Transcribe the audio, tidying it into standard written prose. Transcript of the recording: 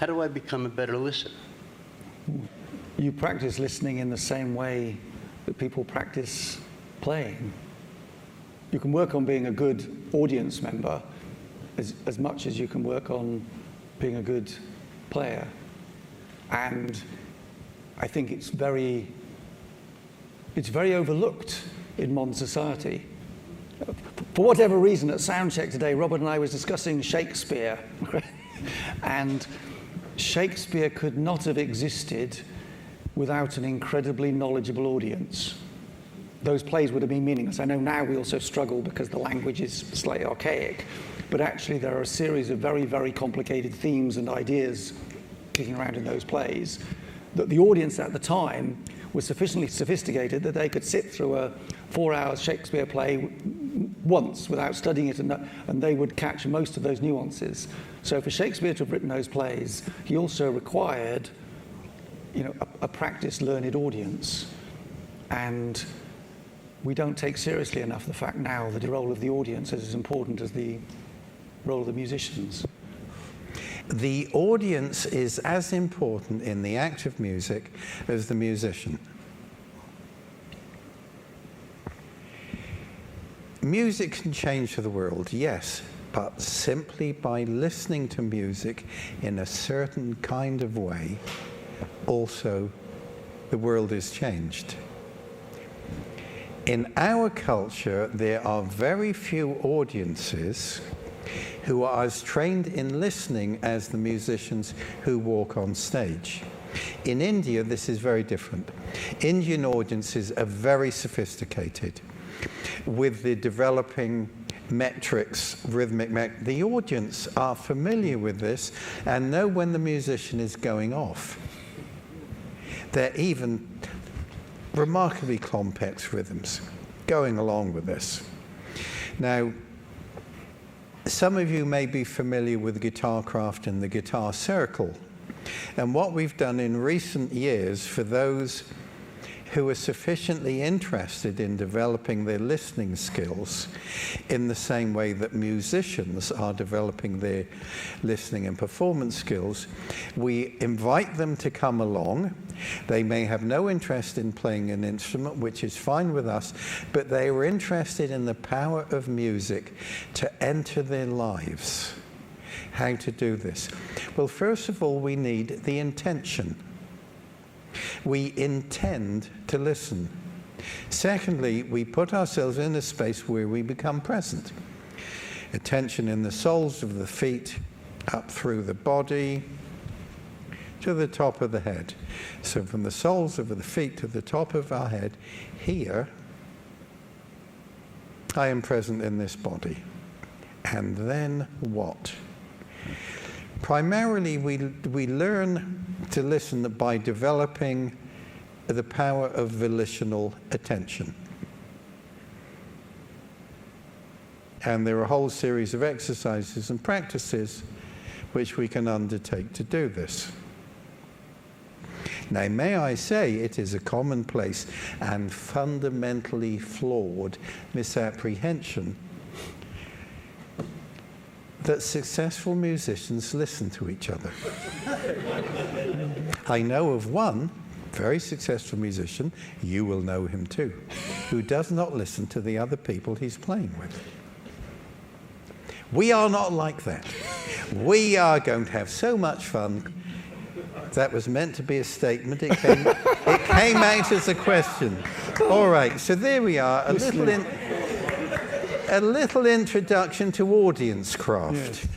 How do I become a better listener? You practice listening in the same way that people practice playing. You can work on being a good audience member as much as you can work on being a good player. And I think it's very overlooked in modern society. For whatever reason, at Soundcheck today, Robert and I was discussing Shakespeare. And Shakespeare could not have existed without an incredibly knowledgeable audience. Those plays would have been meaningless. I know now we also struggle because the language is slightly archaic, but actually there are a series of very, very complicated themes and ideas kicking around in those plays that the audience at the time was sufficiently sophisticated that they could sit through a 4-hour Shakespeare play once without studying it, and they would catch most of those nuances. So for Shakespeare to have written those plays, he also required, a practiced, learned audience. And we don't take seriously enough the fact now that the role of the audience is as important as the role of the musicians. The audience is as important in the act of music as the musician. Music can change the world, yes, but simply by listening to music in a certain kind of way, also the world is changed. In our culture, there are very few audiences who are as trained in listening as the musicians who walk on stage. In India, this is very different. Indian audiences are very sophisticated with the developing metrics, the audience are familiar with this and know when the musician is going off. They're even remarkably complex rhythms going along with this. Now, some of you may be familiar with Guitarcraft and the Guitar Circle. And what we've done in recent years for those who are sufficiently interested in developing their listening skills in the same way that musicians are developing their listening and performance skills, we invite them to come along. They may have no interest in playing an instrument, which is fine with us, but they are interested in the power of music to enter their lives. How to do this? Well, first of all, we need the intention. We intend to listen. Secondly, we put ourselves in a space where we become present. Attention in the soles of the feet, up through the body, to the top of the head. So from the soles of the feet to the top of our head, here, I am present in this body. And then what? Primarily, we learn to listen by developing the power of volitional attention. And there are a whole series of exercises and practices which we can undertake to do this. Now, may I say, it is a commonplace and fundamentally flawed misapprehension that successful musicians listen to each other. I know of one very successful musician, you will know him too, who does not listen to the other people he's playing with. We are not like that. We are going to have so much fun. That was meant to be a statement. It came out as a question. All right, so there we are, a little introduction to audience craft. Yes.